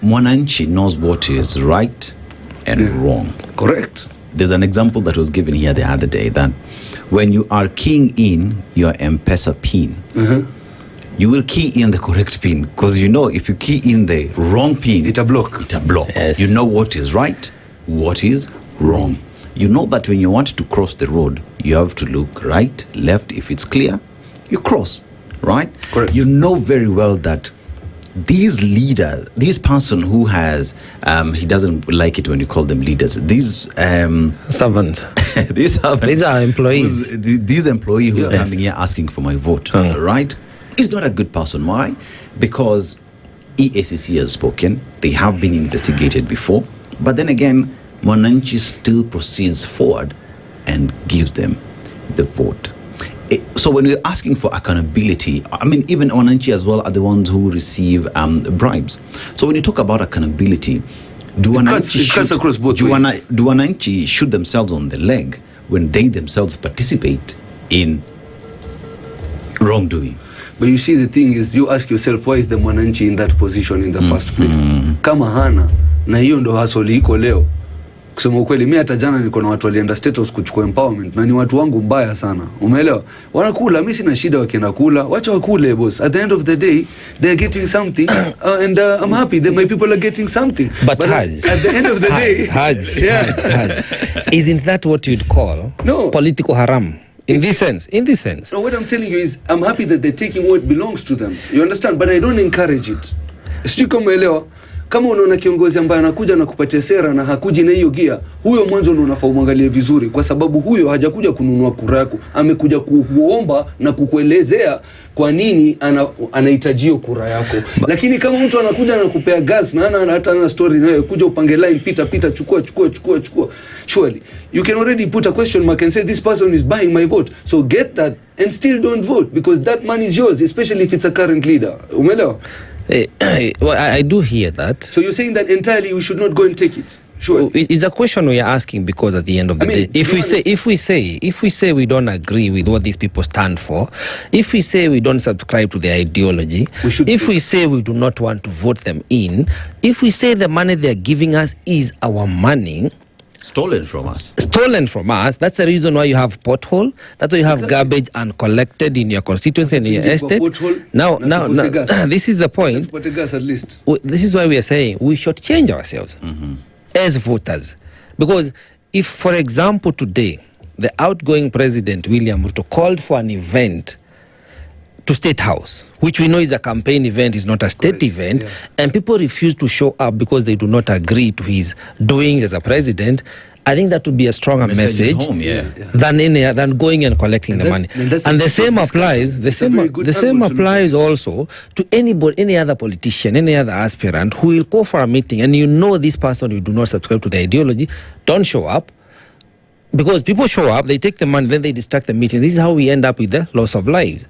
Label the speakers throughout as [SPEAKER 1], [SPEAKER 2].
[SPEAKER 1] Mwananchi knows what is right and wrong.
[SPEAKER 2] Correct.
[SPEAKER 1] There's an example that was given here the other day that when you are keying in your M-Pesa PIN, you will key in the correct PIN, because you know if you key in the wrong PIN,
[SPEAKER 2] It a block.
[SPEAKER 1] Yes. You know what is right, what is wrong. You know that when you want to cross the road, you have to look right, left. If it's clear, you cross, right?
[SPEAKER 2] Correct.
[SPEAKER 1] You know very well that these leaders, this person who has, he doesn't like it when you call them leaders, these
[SPEAKER 3] servants.
[SPEAKER 1] these
[SPEAKER 3] are employees.
[SPEAKER 1] These employee who's standing here asking for my vote, right? Is not a good person. Why? Because EACC has spoken. They have been investigated before. But then again, Mwananchi still proceeds forward and gives them the vote. So when we're asking for accountability, I mean, even Mwananchi as well are the ones who receive bribes. So when you talk about accountability, do Mwananchi shoot themselves on the leg when they themselves participate in wrongdoing?
[SPEAKER 2] But you see, the thing is, you ask yourself, why is the Mwananchi in that position in the first place? Kama hana, na hiyo ndo hasoli iko leo. Kusema ukweli, mimi hata jana niko na watu walienda State House kuchukua empowerment, na ni watu wangu mbaya sana. Umeelewa? Wanakula, mimi sina shida wakienda kula, wacha wakule boss. At the end of the day, they're getting something, and I'm happy that my people are getting something.
[SPEAKER 3] But Hajj,
[SPEAKER 2] at the end of the day,
[SPEAKER 3] Hajj, isn't that what you'd call political haram? In this sense.
[SPEAKER 2] So what I'm telling you is, I'm happy that they're taking what belongs to them. You understand? But I don't encourage it. Sijui kama umeelewa. Kama unaona kiongozi ambaye anakuja na kupatia sera na hakuji na hiyo gia, huyo mwanzo ndio unafaa umwangalie vizuri, kwa sababu huyo hajakuja kununua kura yako, amekuja kukuomba na kukuelezea kwa nini anahitaji kura yako. Lakini kama mtu anakuja na kupea gas na hata ana story nayo, kuja upange line, pita chukua, surely you can already put a question mark and say this person is buying my vote. So get that and still don't vote, because that money is yours, especially if it's a current leader. Umeelewa?
[SPEAKER 3] Well, I do hear that.
[SPEAKER 2] So you're saying that entirely we should not go and take it? Sure.
[SPEAKER 3] It's a question we are asking, because at the end of the day, if we say we don't agree with what these people stand for, if we say we don't subscribe to their ideology, if we say we do not want to vote them in, if we say the money they're giving us is our money,
[SPEAKER 1] stolen from us, that's the reason why you have pothole, that's why you have garbage uncollected in your constituency and in your estate. Now this is the point.
[SPEAKER 2] At least
[SPEAKER 3] this is why we are saying we should change ourselves as voters, because if, for example, today the outgoing president William Ruto called for an event to State House, which we know is a campaign event, is not a state event, and people refuse to show up because they do not agree to his doings as a president, I think that would be a stronger message than going and collecting the money. And the same applies. The same applies also to anybody, any other politician, any other aspirant who will go for a meeting, and you know this person who do not subscribe to the ideology, don't show up. Because people show up, they take the money, then they distract the meeting. This is how we end up with the loss of lives.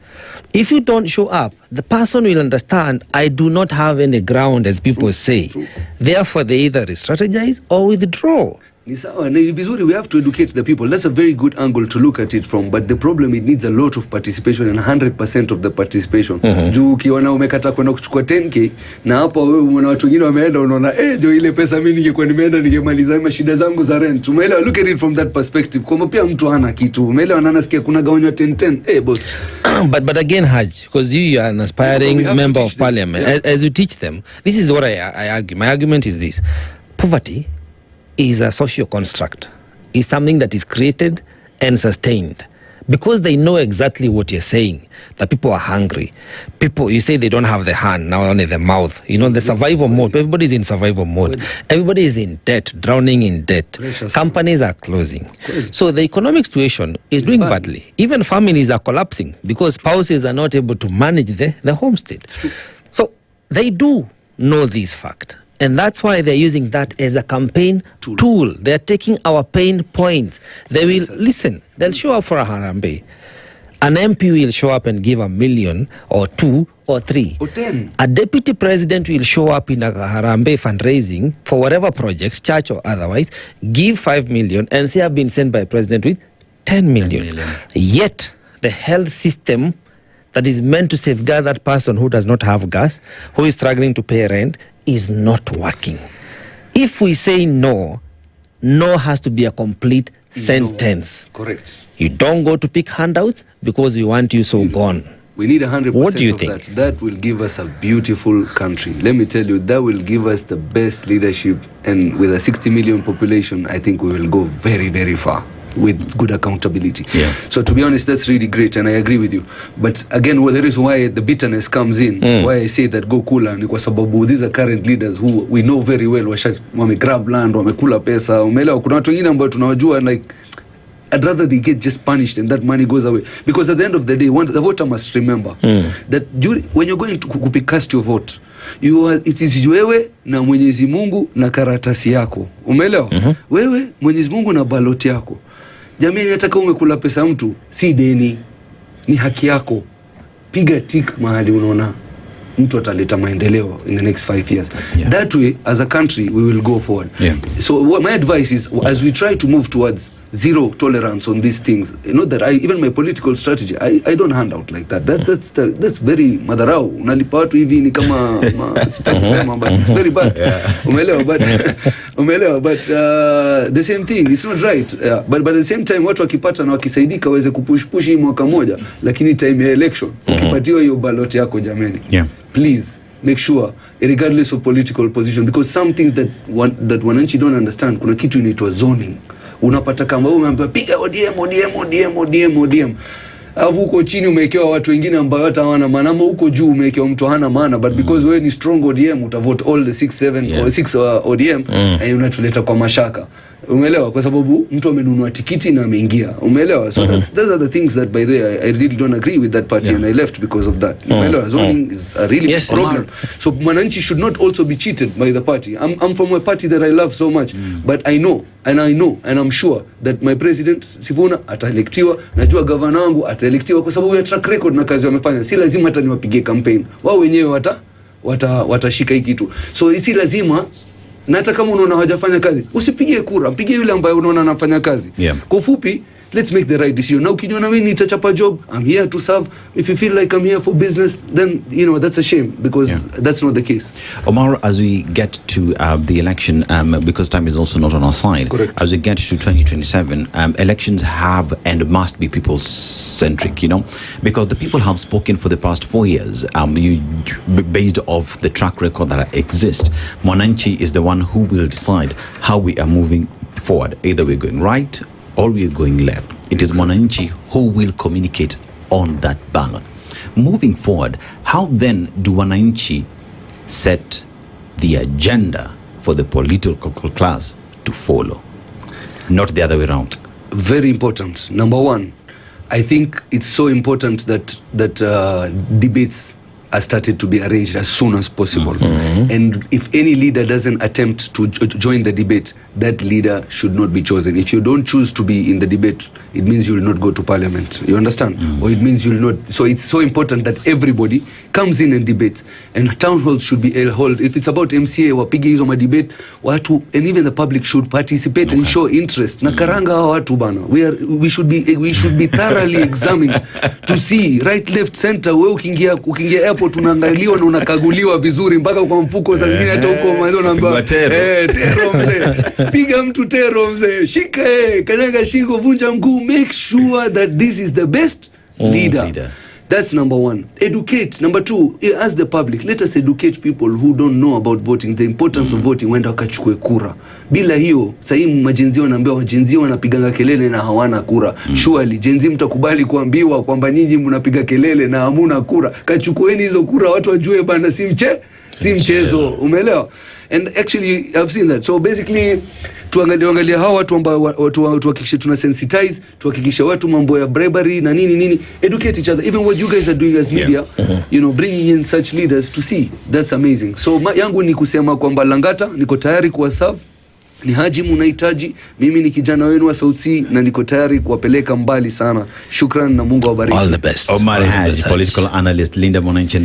[SPEAKER 3] If you don't show up, the person will understand, I do not have any ground, as people say. Therefore, they either re-strategize or withdraw.
[SPEAKER 2] We have to educate the people. That's a very good angle to look at it from. But the problem, it needs a lot of participation, and 100% of the participation. Juu ukiona umekata kwenda kuchukua 10k na hapa wewe una watu wengine wameenda, unaona jo ile pesa mimi ningekuwa nimeenda ningemaliza mashida zangu za rent. Umeelewa? Look at it from that perspective. Kwamba pia mtu hana kitu. Umeelewa? Na nasikia kuna gawanywa 10 boss.
[SPEAKER 3] But again, Hajj, because you are an aspiring member of parliament, as you teach them, this is what I argue. My argument is this: poverty is a social construct, is something that is created and sustained, because they know exactly what you're saying, that people are hungry. People, you say they don't have the hand, now only the mouth. You know, the survival mode. Everybody's in survival mode. Everybody is in debt, drowning in debt. Companies are closing. So the economic situation is doing badly. Even families are collapsing because spouses are not able to manage the homestead. So they do know this fact. And that's why they're using that as a campaign tool. They're taking our pain points. They will listen. They'll show up for a Harambe. An MP will show up and give 1 million or 2 or 3.
[SPEAKER 2] Or 10.
[SPEAKER 3] A deputy president will show up in a Harambe fundraising for whatever projects, church or otherwise, give 5 million and say I've been sent by a president with 10 million. Yet the health system that is meant to safeguard that person who does not have gas, who is struggling to pay rent, is not working. If we say no, no has to be a complete sentence.
[SPEAKER 2] No. Correct.
[SPEAKER 3] You don't go to pick handouts because we want you so gone.
[SPEAKER 2] We need 100%
[SPEAKER 3] What do you
[SPEAKER 2] of
[SPEAKER 3] think?
[SPEAKER 2] that. That will give us a beautiful country. Let me tell you, that will give us the best leadership. And with a 60 million population, I think we will go very, very far with good accountability.
[SPEAKER 1] Yeah.
[SPEAKER 2] So to be honest, that's really great, and I agree with you. But again, well, there is why the bitterness comes in. Why I say that go kula ni kwa sababu these are current leaders who we know very well wame grab land, wamekula pesa. Umeelewa, kuna watu wengine ambao tunawajua, like I'd rather they get just punished and that money goes away. Because at the end of the day, the voter must remember that when you're going to cast your vote, it is wewe na Mwenyezi Mungu na karatasi yako. Umeelewa? Wewe, Mwenyezi Mungu na ballot yako. Jamani, hata kama umekula pesa mtu, si deni, ni haki yako. Piga tick mahali unaona mtu ataleta maendeleo in the next 5 years.
[SPEAKER 1] Yeah.
[SPEAKER 2] That way, as a country, we will go forward.
[SPEAKER 1] Yeah.
[SPEAKER 2] So my advice is, as we try to move towards zero tolerance on these things, you know that even my political strategy, I don't hand out like that. That's very madharau. Unalipa watu hivi ni kama sitakusema, but it's very bad. Umeelewa, but the same thing, it's not right. But at the same time, watu wakipata na wakisaidika waweze kupush hii mwaka moja, lakini time ya election ukipatiwa hiyo ballot yako jamani.
[SPEAKER 1] Yeah.
[SPEAKER 2] Please make sure, regardless of political position, because something that wananchi don't understand, kuna kitu inaitwa zoning. Unapata kama wewe umeambiwa piga ODM, alafu huko chini umewekewa watu wengine ambao hata hawana maana, ama huko juu umewekewa mtu hana maana, but because wewe ni strong ODM utavote all the 6 ODM and unatuleta kwa mashaka. Umeelewa, kwa sababu mtu amenunua tikiti na ameingia. Umeelewa, so those are the things that, by the way, I really don't agree with that party, and I left because of that. Umeelewa, zoning is a really big problem. So mwananchi should not also be cheated by the party. I'm from a party that I love so much, but I know and I'm sure that my president Sifuna ataelektiwa, najua governor wangu ataelektiwa kwa sababu ya track record na kazi wamefanya. Si lazima hata niwapigie campaign, wao wenyewe watashika hiki kitu. So si lazima, na hata kama unaona hawajafanya kazi, usipigie kura, mpigie yule ambaye unaona anafanya kazi. Kwa ufupi, let's make the right decision. Na ukiniona mimi nitachapa job, I'm here to serve. If you feel like I'm here for business, then that's a shame, because that's not the case.
[SPEAKER 1] Omar, as we get to the election, because time is also not on our side.
[SPEAKER 2] Correct.
[SPEAKER 1] As we get to 2027, elections have and must be people-centric, because the people have spoken for the past 4 years. Based off the track record that exists, Mwananchi is the one who will decide how we are moving forward. Either we're going right or we're going left. It is Mwananchi who will communicate on that ballot. Moving forward, how then do Mwananchi set the agenda for the political class to follow? Not the other way around.
[SPEAKER 2] Very important. Number one, I think it's so important that debates are started to be arranged as soon as possible. And if any leader doesn't attempt to join the debate, that leader should not be chosen. If you don't choose to be in the debate, it means you will not go to parliament. You understand? Or it means you will not. So it's so important that everybody comes in and debates. And town halls should be held. If it's about MCA, wapige hizo ma debate, watu, and even the public should participate and show interest. Na karanga hawa watu bana. We should be thoroughly examined to see right, left, center. Wewe ukiingia airport unaangaliwa na unakaguliwa vizuri mpaka kwa mfuko, saa zingine hata huko mwanzo unaambiwa tero mzee. Piga mtu tero mzee, shika kanyaga shingo, vunja mguu. Make sure that this is the best leader. That's number one. Educate. Number two, as the public, let us educate people who don't know about voting, the importance of voting, wenda wakachukue kura. Bila hiyo, sahii majenzio wanaambiwa wajenzio wanapiganga kelele na hawana kura. Surely, jenzi mtakubali kuambiwa kwamba nyinyi mnapiga kelele na hamuna kura. Kachukueni hizo kura, watu wajue bana si mchezo. Umeelewa? And actually, I've seen that. So basically, tuangalia hawa watu ambao tuhakikishe tuna sensitize, tuhakikishe watu mambo ya bribery na nini, educate each other. Even what you guys are doing as media, bringing in such leaders to see, that's amazing. So yangu ni kusema kwamba Langata niko tayari kuwaserve. Ni Haji mnahitaji, mimi ni kijana wenu wa South Sea na niko tayari kuwapeleka mbali sana. Shukran na Mungu awabariki.
[SPEAKER 3] All the best.
[SPEAKER 1] Omar Hajj, political analyst, Linda Mwananchi.